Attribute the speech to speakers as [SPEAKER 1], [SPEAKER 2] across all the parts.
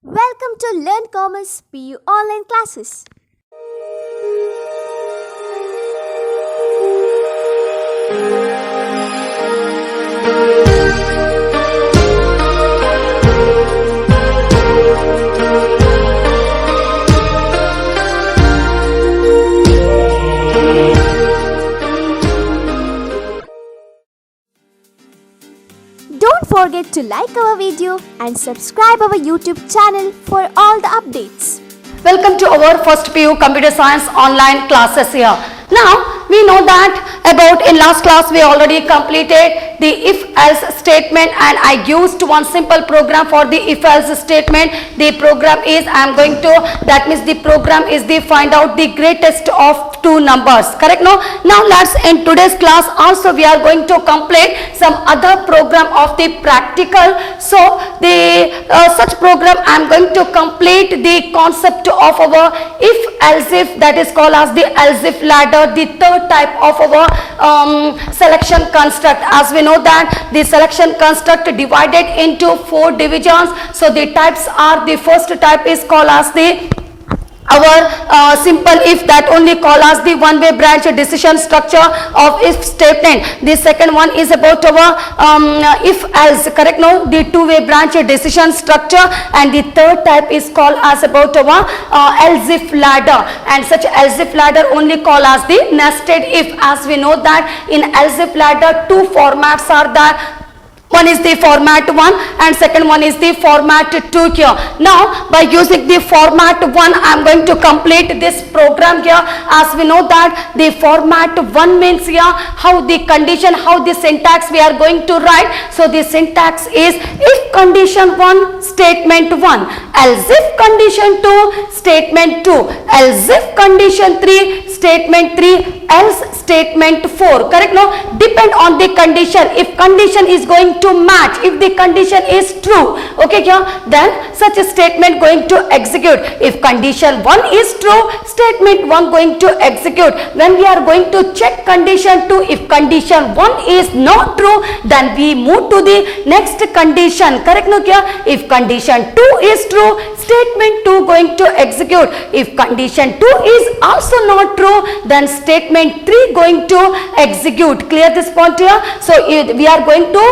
[SPEAKER 1] Welcome to Learn Commerce PU online classes. Don't forget to like our video and subscribe our YouTube channel for all the updates.
[SPEAKER 2] Welcome to our first PU Computer Science online classes here. Now we know that about in last class we already completed the if-else statement and I used one simple program for the if-else statement. The program is that means the program is the find out the greatest of two numbers, correct? No? Now let's in today's class also we are going to complete some other program of the practical. So the such program I am going to complete the concept of our if-else if, that is called as the else if ladder, the third type of our selection construct. As we know that the selection construct divided into 4 divisions. So the types are, the first type is called as the our simple if, that only call as the one way branch decision structure of if statement. The second one is about our if else, correct? No, the two way branch decision structure, and the third type is called as about our else if ladder, and such else if ladder only call as the nested if. As we know that in else if ladder two formats are there. One is the format 1 and second one is the format 2 here. Now by using the format 1 I am going to complete this program here. As we know that the format 1 means here how the condition, how the syntax we are going to write. So the syntax is if condition 1 statement 1, else if condition 2 statement 2, else if condition 3 statement 3, else statement 4, correct? No, depend on the condition. If condition is going to match, if the condition is true, okay here, then such a statement going to execute. If condition 1 is true, statement 1 going to execute. When we are going to check condition 2, if condition 1 is not true, then we move to the next condition, correct? No, here, if condition 2 is true, statement 2 going to execute. If condition 2 is also not true, then statement 3 going to execute. Clear this point here? So we are going to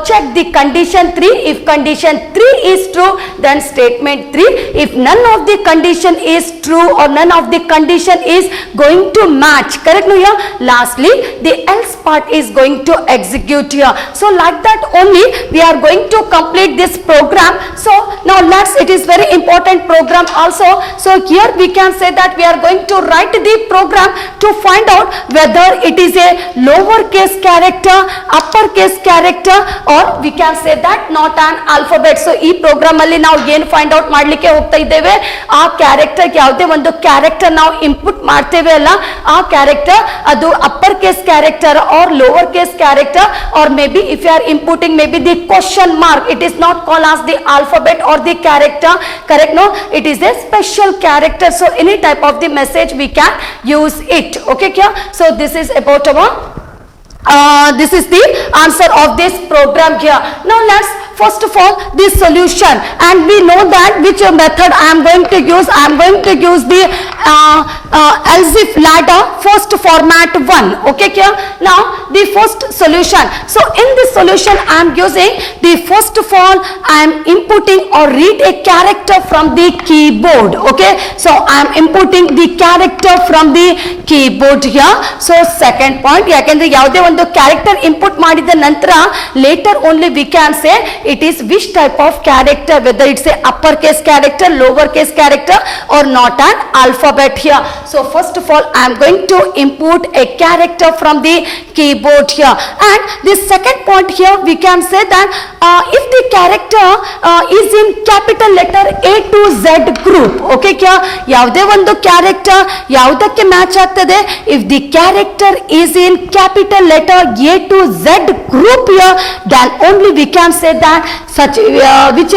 [SPEAKER 2] check the condition 3. If condition 3 is true, then statement 3. If none of the condition is true or none of the condition is going to match, correct? No, here, lastly the else part is going to execute here. So like that only we are going to complete this program. So now it is very important program also. So here we can say that we are going to write the program to find out whether it is a lowercase character, uppercase character, or we can say that not an alphabet. So ಈ program ಅಲ್ಲಿ ನಾವು ಏನು find out ಮಾಡ್ಲಿಕ್ಕೆ ಹೋಗ್ತಾ ಇದ್ದೇವೆ, ಆ character ಯಾವುದೇ ಒಂದು ಕ್ಯಾರೆಕ್ಟರ್ ನಾವು ಇನ್ಪುಟ್ ಮಾಡ್ತೇವೆ ಅಲ್ಲ, ಆ ಕ್ಯಾರೆಕ್ಟರ್ ಅದು upper case character or lower case character, or maybe if you are inputting maybe the question mark, it is not call as the alphabet or the character, correct? No, it is a special character. So any type of the message we can use it, okay? So this is about our this is the answer of this program here. Now let's first of all the solution, and we know that which method I am going to use. I am going to use the else if ladder first format 1, okay? Now the first solution. So in this solution I am using the first of all I am inputting or read a character from the keyboard, okay? So I am inputting the character from the keyboard here. So second point, ಯಾಕೆಂದ್ರೆ ಯಾವುದೇ ಒಂದು character input ಮಾಡಿದ ನಂತರ later only we can say it is which type of character, whether it's a upper case character, lower case character, or not an alphabet here. So first of all I am going to input a character from the keyboard here, and the second point here we can say that if the character is in capital letter A to Z group, okay? ಯಾವುದೇ ಒಂದು character ಯಾವುದಕ್ಕೆ match ಆಗ್ತದೆ, if the character is in capital letter A to Z group here, then only we can say that that such which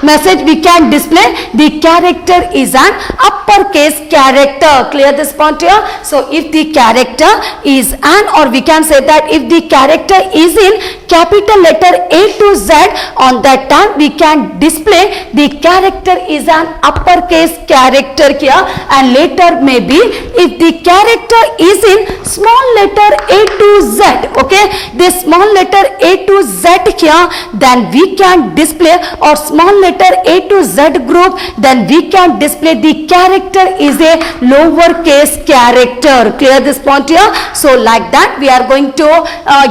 [SPEAKER 2] message we can display? The character is an uppercase character. Clear this point here? So if the character is an, or we can say that if the character is in capital letter A to Z, on that time we can display the character is an uppercase character here, and later maybe if the character is in small letter A to Z, okay, this small letter A to Z here, then we can display, or small letter A to Z group, then we can display the character is a lowercase character. Clear this point here? So like that we are going to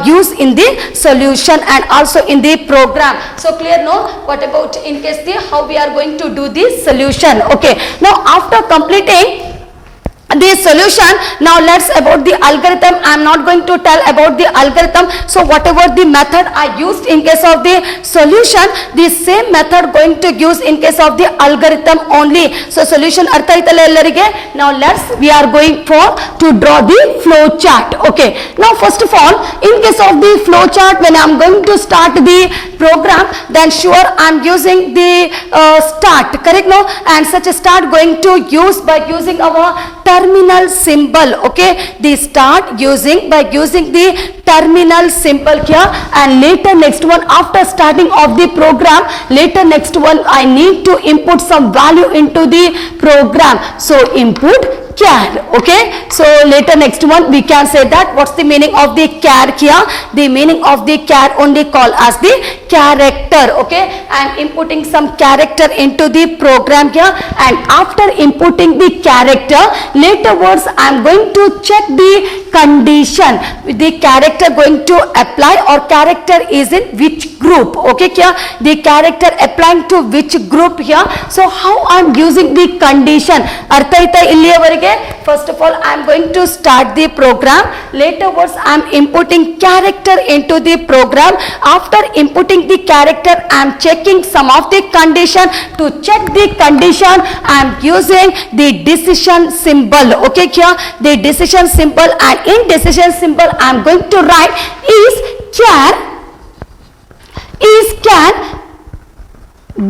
[SPEAKER 2] use in the solution and also in the program. So clear, no? What about in case the how we are going to do the solution? Okay, now after completing the solution, now let's about the algorithm. I am not going to tell about the algorithm. So whatever the method I used in case of the solution, the same method going to use in case of the algorithm only. So solution artha aitalla ellarige? Now we are going for to draw the flow chart. Okay, now first of all, in case of the flow chart, when I am going to start the program, then sure I am using the start, correct, no? And such a start going to use by using our terminal symbol. Okay, the start using by using the terminal symbol here, and later next one, after starting of the program, later next one I need to input some value into the program. So input char. Okay, so later next one we can say that what's the meaning of the char here? The meaning of the char only called as the character. Okay, and inputting some character into the program here, and after inputting the character, later words I am going to check the condition. The character going to apply, or character is in which group? Okay, here the character applying to which group here? So how I am using the condition? Artha aita illiyavarige? First of all, I am going to start the program. Later words I am inputting character into the program. After inputting the character, I am checking some of the condition. To check the condition, I am using the decision symbol. Okay, here the decision symbol, and in decision symbol I am going to write is char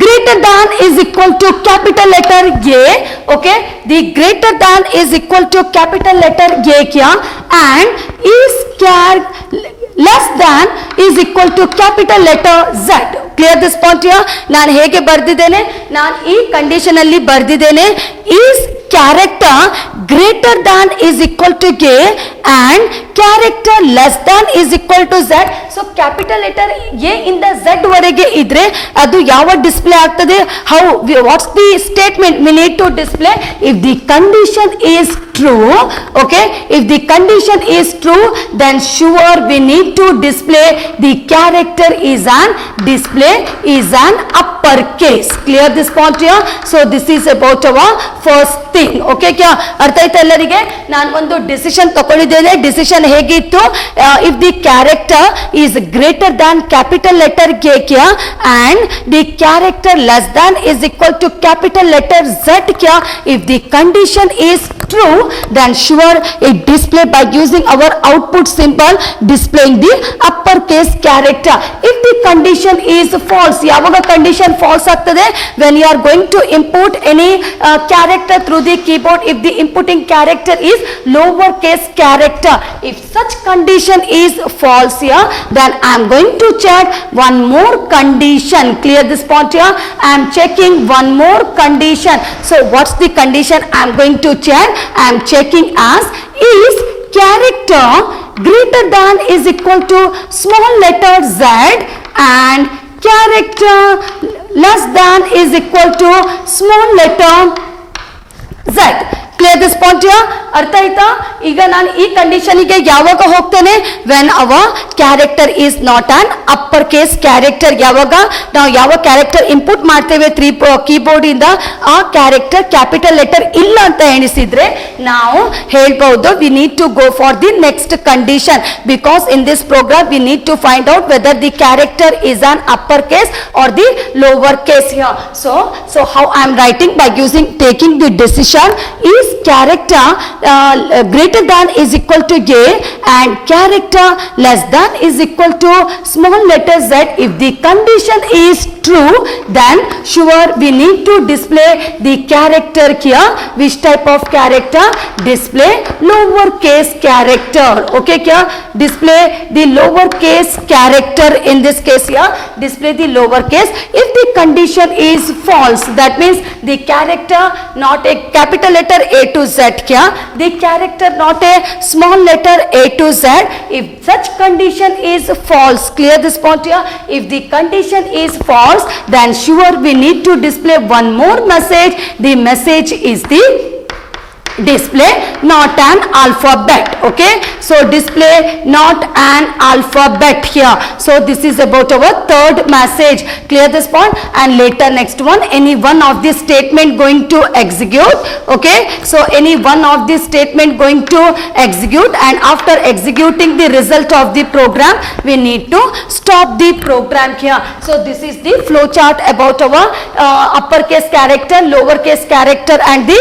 [SPEAKER 2] greater than is equal to capital letter A. Okay, the greater than is equal to capital letter A here, and is char less than is equal to capital letter Z. Clear this point here? ನಾನು ಹೇಗೆ ಬರ್ದಿದ್ದೇನೆ? ನಾನು ಈ condition ಅಲ್ಲಿ ಬರ್ದಿದ್ದೇನೆ is character greater than is equal to A and character less than is equal to Z. So capital letter A ಇಂದ Z ವರೆಗೆ ಇದ್ರೆ ಅದು ಯಾವ ಡಿಸ್ಪ್ಲೇ ಆಗ್ತದೆ? How, what's the statement we need to display? If the condition is true, okay, if the condition is true, then sure we need to display the character is an display is an uppercase. Clear this point here? So this is about our first thing. Okay, क्या अर्थ आಯ್ತಾ ಎಲ್ಲರಿಗೆ? ನಾನು ಒಂದು decision ತಗೊಂಡಿದ್ದೇನೆ. Decision ಹೇಗಿತ್ತು? If the character is greater than capital letter K क्या, and the character less than is equal to capital letter Z क्या, if the condition is true, then sure it display by using our output symbol displaying the uppercase character. If the condition is false, ಯಾವಾಗ condition false ಆಗ್ತದೆ? When you are going to input any character through the keyboard, if the inputting character is lowercase character, if such condition is false here, then I am going to check one more condition. Clear this point here? I am checking one more condition. So what's the condition I am going to check? I am checking as is character greater than is equal to small letter Z and character less than is equal to small letter Z. Clear this point here? ಅರ್ಥ ಆಯ್ತಾ? ಈಗ ನಾನು ಈ ಕಂಡೀಷನ್ಗೆ ಯಾವಾಗ ಹೋಗ್ತೇನೆ? When our character is not an uppercase character. ಯಾವಾಗ ನಾವು ಯಾವ ಕ್ಯಾರೆಕ್ಟರ್ ಇನ್ಪುಟ್ ಮಾಡ್ತೇವೆ ಕೀಬೋರ್ಡ್ ಇಂದ, ಆ ಕ್ಯಾರೆಕ್ಟರ್ ಕ್ಯಾಪಿಟಲ್ ಲೆಟರ್ ಇಲ್ಲ ಅಂತ ಎಣಿಸಿದ್ರೆ ನಾವು ಹೇಳ್ಬಹುದು we need to go for the next condition, because in this program we need to find out whether the character is an uppercase or the lower case here. So how I am writing by using taking the decision is is character greater than is equal to a and character less than is equal to small letter z. If the condition is true, then sure we need to display the character here. Which type of character? Display lowercase character. Okay, क्या display the lowercase character in this case here. Display the lowercase. If the condition is false, that means the character not a capital letter A to Z. क्या the character not a small letter A to Z. If such condition is false, clear this point here. If the condition is false, then sure we need to display one more message. The message is the display not an alphabet. Okay, so display not an alphabet here. So this is about our third message. Clear this point. And later next one, any one of this statement going to execute. Okay, so any one of this statement going to execute, and after executing the result of the program, we need to stop the program here. So this is the flow chart about our uppercase character, lowercase character, and the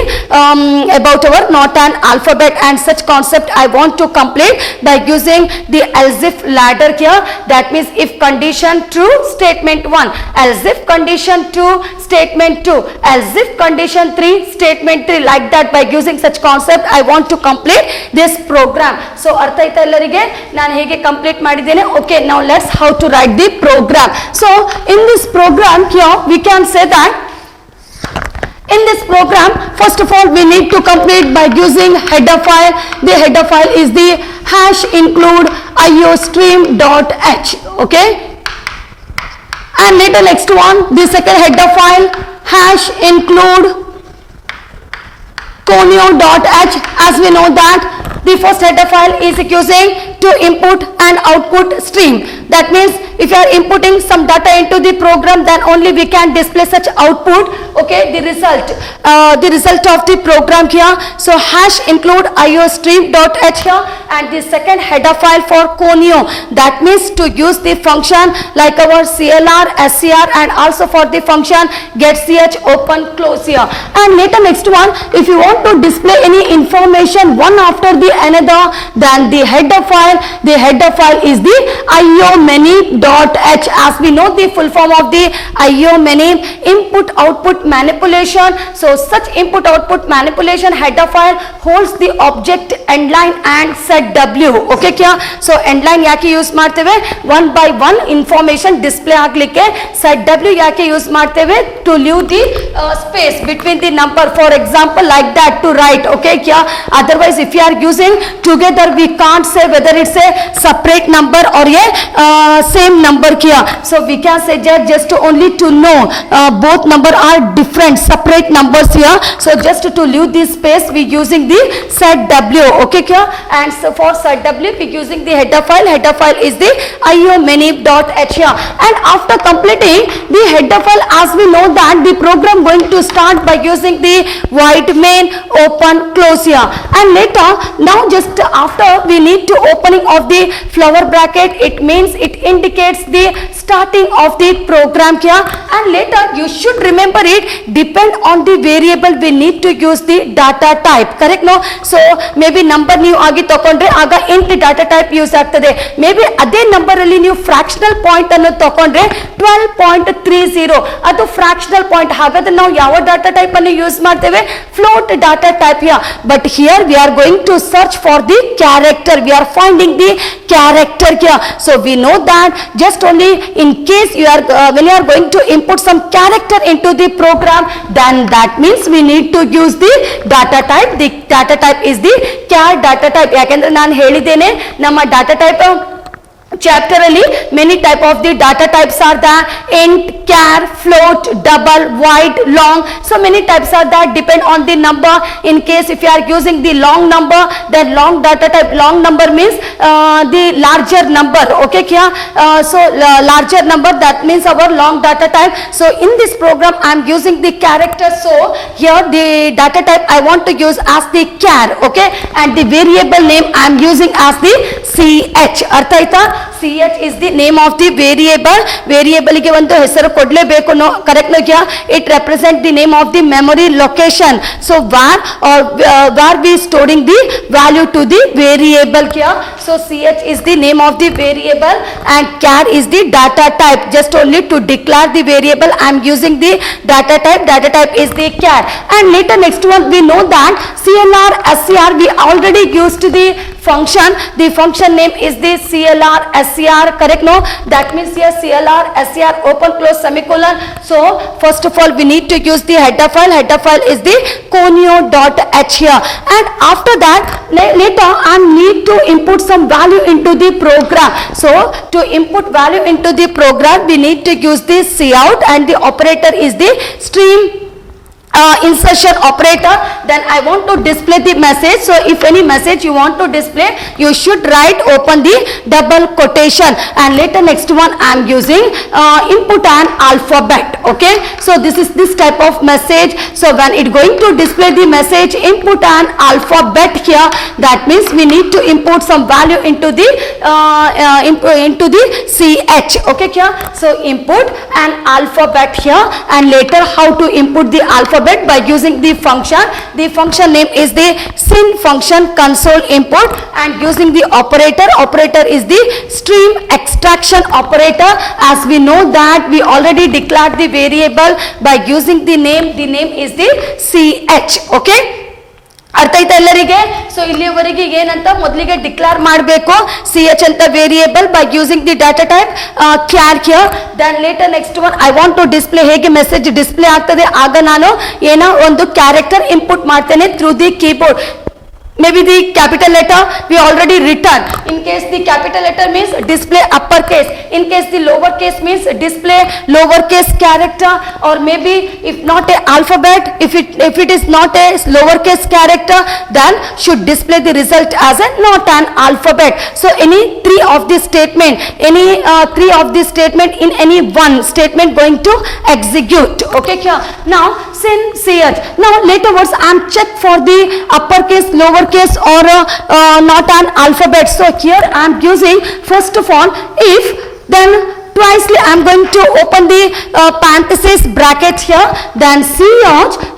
[SPEAKER 2] about our not an alphabet, and such concept I want to complete by using the else if ladder here. That means if condition true, statement 1, else if condition 2, statement 2, else if condition 3, statement 3, like that. By using such concept I want to complete this program. So ಅರ್ಥ ಆಯ್ತಾ ಎಲ್ಲರಿಗೆ ನಾನು ಹೇಗೆ complete ಮಾಡಿದ್ದೇನೆ. Okay, now let's how to write the program. So in this program here we can say that in this program, first of all, we need to complete by using header file. The header file is the hash include iostream.h. Okay, and later next one, the second header file hash include conio.h. As we know that the first header file is using to input and output stream. That means if you are inputting some data into the program, then only we can display such output. Okay, the result of the program here. So hash include iostream.h here, and the second header file for conio. That means to use the function like our clr, scr, and also for the function get ch, open, close here. And later next one, if you want to display any information one after the another, then the header file is the iomany.h. As we know the full form of the iomany, input output manipulation. So such input output manipulation header file holds the object endline and set w. Okay, क्या so endline ಯಾಕೆ use ಮಾಡ್ತೇವೆ? one by one information display ಆಗ್ಲಿಕ್ಕೆ. set w ಯಾಕೆ use ಮಾಡ್ತೇವೆ? to leave the space between the number, for example like that, to write. Okay, क्या otherwise if you are using together we can't say whether it's a separate number or a same number here. So we can say just only to know both number are different separate numbers here. So just to leave this space we using the set w. Okay, क्या and so for set w we using the header file. Header file is the iomany.h here. And after completing the header file, as we know that the program going to start by using the void main, open, close here. And later now just after we need to opening of the flower bracket. It means it indicates the starting of the program here. And later you should remember it depend on the variable we need to use the data type. Correct, no? So maybe number ನೀವು ಆಗಿ ತಕೊಂಡ್ರೆ ಆಗ int data type use ಆಗ್ತದೆ. Maybe ಅದೇ number ಅಲ್ಲಿ ನೀವು fractional point ಅನ್ನು ತಕೊಂಡ್ರೆ 12.30 ಅದು ಫ್ರಾಕ್ಷನಲ್ ಪಾಯಿಂಟ್. ಹಾಗಾದ್ರೆ ನಾವು ಯಾವ ಡಾಟಾ ಟೈಪ್ ಅನ್ನು ಯೂಸ್ ಮಾಡ್ತೇವೆ? Float data type here. But here we are going to search for the character. We are finding the character here. So we know that just only in case you are when you are going to input some character into the program, then that means we need to use the data type. The data type is the char data type. ಯಾಕೆಂದ್ರೆ ನಾನು ಹೇಳಿದ್ದೇನೆ ನಮ್ಮ data type chapter ಅಲ್ಲಿ many type of the data types are there: int, char, float, double, wide, long. So many types are that depend on the number. In case if you are using the long number, then long data type, long number means the larger number. Okay, kya so larger number, that means our long data type. So in this program I am using the character. So here the data type I want to use as the char. Okay, and the variable name I am using as the ch. ಅರ್ಥ ಆಯ್ತಾ? CH is the name of the variable. Variable ಗೆ ಒಂದು ಹೆಸರು ಕೊಡಲೇಬೇಕು correct no it represent the name of the memory location. So where we storing the value to the variable here. So CH is the name of the variable and char is the data type. Just only to declare the variable I am using the data type. Data type is the char. And later next one we know that CLR SCR we already used the function. The function name is the CLR SCR, correct no? That means here CLR SCR open close semicolon. So first of all we need to use the header file. Header file is the conio.h here, and after that later I need to input some value into the program. So to input value into the program we need to use this cout, and the operator is the stream insertion operator. Then I want to display the message. So if any message you want to display, you should write open the double quotation, and later next one I am using input an alphabet. Okay, so this is this type of message. So when it going to display the message input an alphabet here, that means we need to input some value into the ch. Okay here, so input an alphabet here, and later how to input the alphabet by using the function. The function name is the syn function console input, and using the operator. Operator is the stream extraction operator. As we know that we already declared the variable by using the name. The name is the ch. Okay, ಅರ್ಥ ಆಯ್ತಾ ಎಲ್ಲರಿಗೆ? So ಇಲ್ಲಿವರೆಗೆ ಏನಂತ ಮೊದಲಿಗೆ declare ಮಾಡಬೇಕು CH ಅಂತ variable by using the data type char here. Then later next one I want to display ಹೇಗೆ message display ಆಗ್ತದೆ ಆಗ ನಾನು ಏನೋ ಒಂದು ಕ್ಯಾರೆಕ್ಟರ್ ಇನ್ಪುಟ್ ಮಾಡ್ತೇನೆ through the keyboard. Maybe the capital letter we already written. In case the capital letter means display uppercase. In case the lowercase means display lowercase character, or maybe if not a alphabet, if it is not a lowercase character, then should display the result as a not an alphabet. So any three of the statement, in any one statement going to execute. Okay here. Now syn ch. Now later words I am check for the uppercase, lowercase or not an alphabet. So here I am using first of all if, then twicely I am going to open the parenthesis bracket here, then ch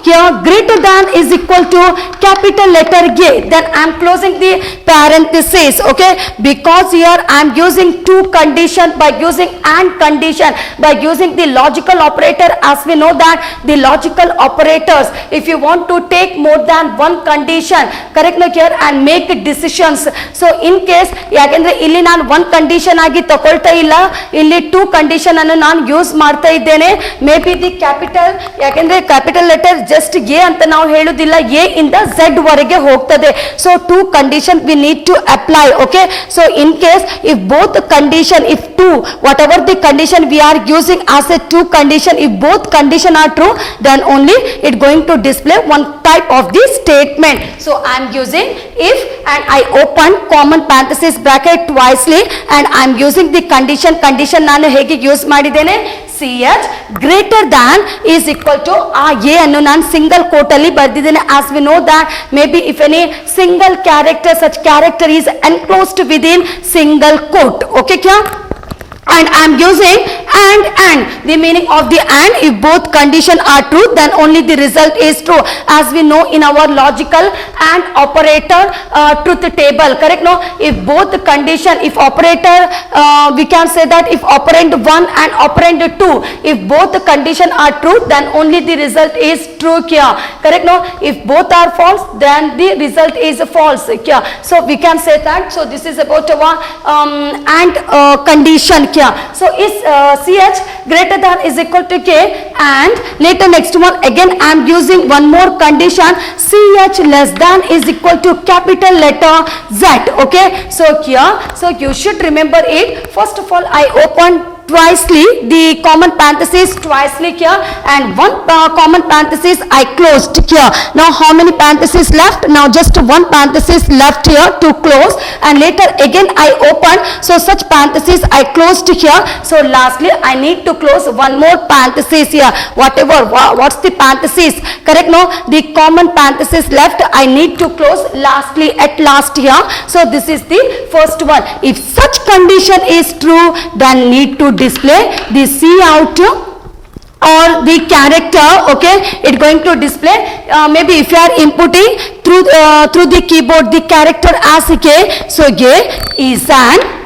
[SPEAKER 2] here greater than is equal to capital letter A, then I am closing the parenthesis. Okay, because here I am using two condition by using and condition by using the logical operator. As we know that the logical operators, if you want to take more than one condition, correct no here, and make decisions. So in case ಯಾಕಂದ್ರೆ ಇಲ್ಲಿ ನಾನು one condition ಆಗಿ ತಗೊಳ್ತಾ ಇಲ್ಲ, ಇಲ್ಲಿ two condition ಅನ್ನು ನಾನು use ಮಾಡ್ತಾ ಇದ್ದೇನೆ. ಮೇ ಬಿ ದಿ ಕ್ಯಾಪಿಟಲ್, ಯಾಕಂದ್ರೆ ಕ್ಯಾಪಿಟಲ್ ಲೆಟರ್ ಜಸ್ಟ್ ಎ ಅಂತ ನಾವು ಹೇಳುದಿಲ್ಲ, ಎ ಇಂದ ಝೆಡ್ ವರೆಗೆ ಹೋಗ್ತದೆ. So two condition we need to apply. Okay, so in case if both condition, if two, whatever the condition we are using as a two condition, if both condition are true, then only it going to display one type of the statement. So I am using if, and I open common parenthesis bracket twicely, and I am using the condition ನಾನು ಹೇಗೆ use ಮಾಡಿದ್ದೇನೆ, CH greater than is equal to ಆ A ಅನ್ನು ನಾನು single coat ಅಲ್ಲಿ ಬರೆದಿದ್ದೇನೆ. as we know that maybe if any single character, such character is enclosed within single quote. Okay kya? And I am using and. The meaning of the and, if both condition are true, then only the result is true. As we know in our logical and operator truth table, correct no? If both condition, if operator, we can say that if operand 1 and operand 2, if both the condition are true, then only the result is true here. Correct no? If both are false, then the result is false here. So we can say that. So this is about our and condition here. So is CH greater than is equal to K, and later next one again I am using one more condition, CH less than is equal to capital letter Z. Okay, so here, so you should remember it. First of all I open twicely the common parenthesis twicely here and one common parenthesis I closed here. Now how many parentheses left? Now just one parenthesis left here to close, and later again I open, so such parenthesis I closed here. So lastly I need to close one more parenthesis here. What's the parenthesis? Correct? No, the common parenthesis left I need to close lastly at last here. So this is the first one. If such condition is true, then need to display the Cout or the character. Okay, it going to display maybe if you are inputting through the keyboard the character as K, so K is an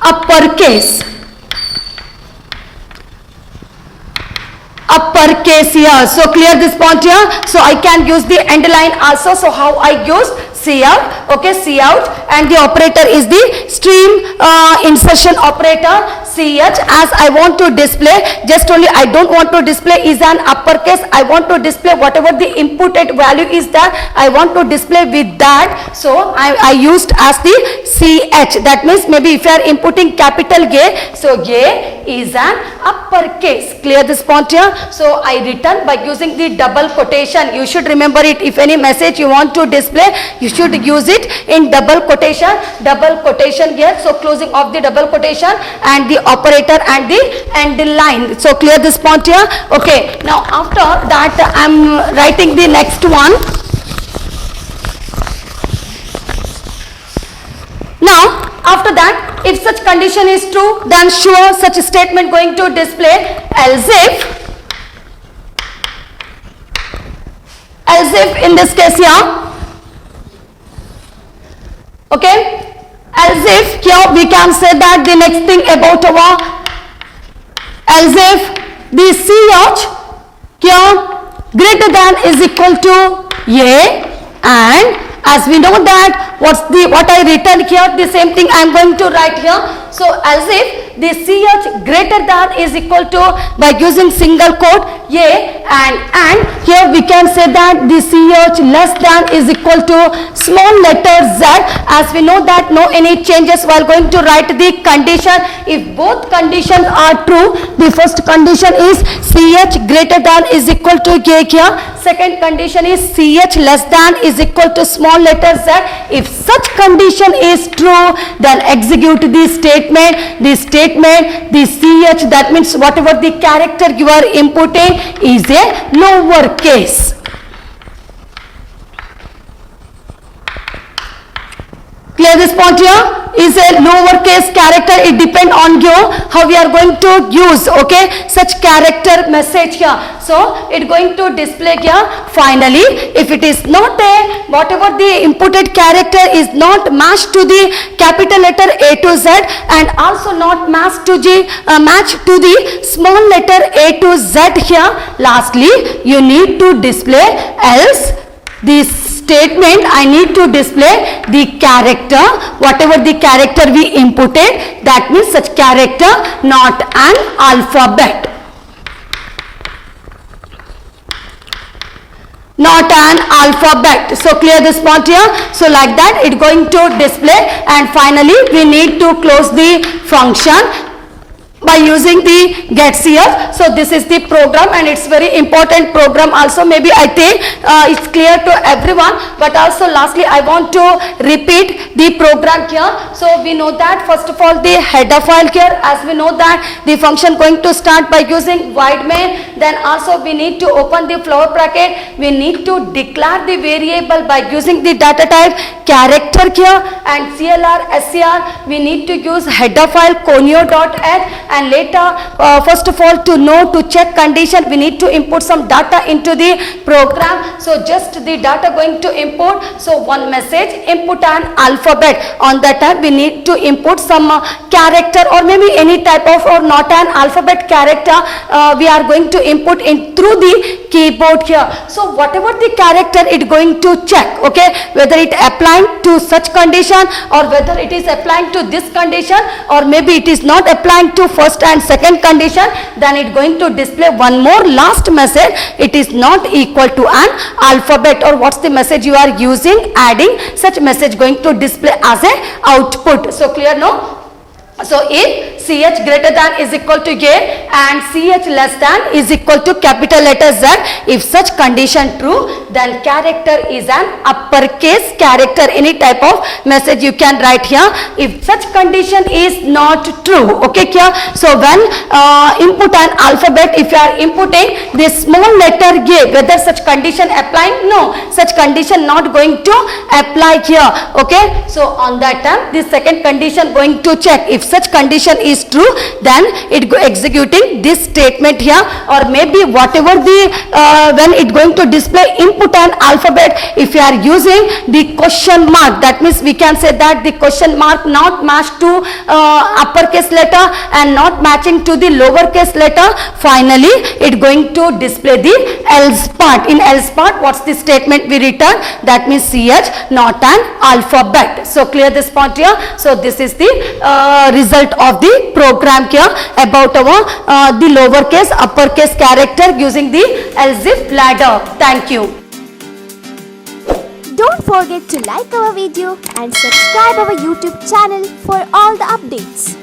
[SPEAKER 2] uppercase here. So clear this point here. So I can use the end line also. So how I use Cout? Okay, Cout, and the operator is the stream insertion operator CH. As I want to display, just only I don't want to display is an uppercase. I want to display whatever the inputted value is that I want to display with that. So I used as the CH. That means maybe if you are inputting capital G, so G is an uppercase. Clear this point here. So I written by using the double quotation. You should remember it. If any message you want to display, you should use it in double quotation here. So closing of the double quotation and the operator and the end line. So clear this point here. Okay, now after that I am writing the next one. Now after that, if such condition is true, then sure such statement going to display else if in this case here. Okay, else if here we can say that the next thing about our else if the CH here greater than is equal to A, and as we know that what I written here, the same thing I am going to write here. So as if the CH greater than is equal to, by using single quote A, and here we can say that the CH less than is equal to small letter Z. As we know that no any changes while going to write the condition. If both conditions are true, the first condition is CH greater than is equal to K here. Second condition is CH less than is equal to small letter Z. If such condition is true, then execute the statement, the CH, that means whatever the character you are inputting is a lower case. Clear this point here? Is a lowercase character. It depend on you how we are going to use, okay, such character message here. So it going to display here. Finally, if it is not a whatever the inputted character is not matched to the capital letter A to Z, and also not matched to the small letter A to Z here. Lastly, you need to display else this statement. I need to display the character, whatever the character we inputted, that means such character not an alphabet. Not an alphabet. So clear this point here. So like that it going to display, and finally we need to close the function by using the getCF. So this is the program, and it's very important program also. Maybe I think it's clear to everyone, but also lastly I want to repeat the program here. So we know that first of all the header file here, as we know that the function going to start by using void main. Then also we need to open the floor bracket. We need to declare the variable by using the data type character here, and CLR SCR we need to use header file conio.h. And later first of all to check condition we need to input some data into the program. So just the data going to input, so one message input an alphabet. On that time we need to input some character or maybe any type of or not an alphabet character we are going to input in through the keyboard here. So whatever the character it going to check, okay, whether it applying to such condition or whether it is applying to this condition, or maybe it is not applying to first and second condition, then it going to display one more last message. It is not equal to an alphabet, or what's the message you are using, adding such message going to display as a output. So clear, no? So if CH greater than is equal to A and CH less than is equal to capital letter Z, if such condition true, then character is an uppercase character. Any type of message you can write here. If such condition is not true, okay, kya? So when input an alphabet, if you are inputting this small letter A, whether such condition applying? No, such condition not going to apply here, okay. So on that time, this second condition going to check. If such condition is true, then it go executing this statement here, or maybe whatever the when it going to display input an alphabet, if you are using the question mark, that means we can say that the question mark not matched to uppercase letter and not matching to the lowercase letter, finally it going to display the else part. In else part, what's the statement we return? That means CH not an alphabet. So clear this point here. So this is the result of the program here about our the lowercase uppercase character using the else if ladder. Thank you.
[SPEAKER 1] Don't forget to like our video and subscribe our YouTube channel for all the updates.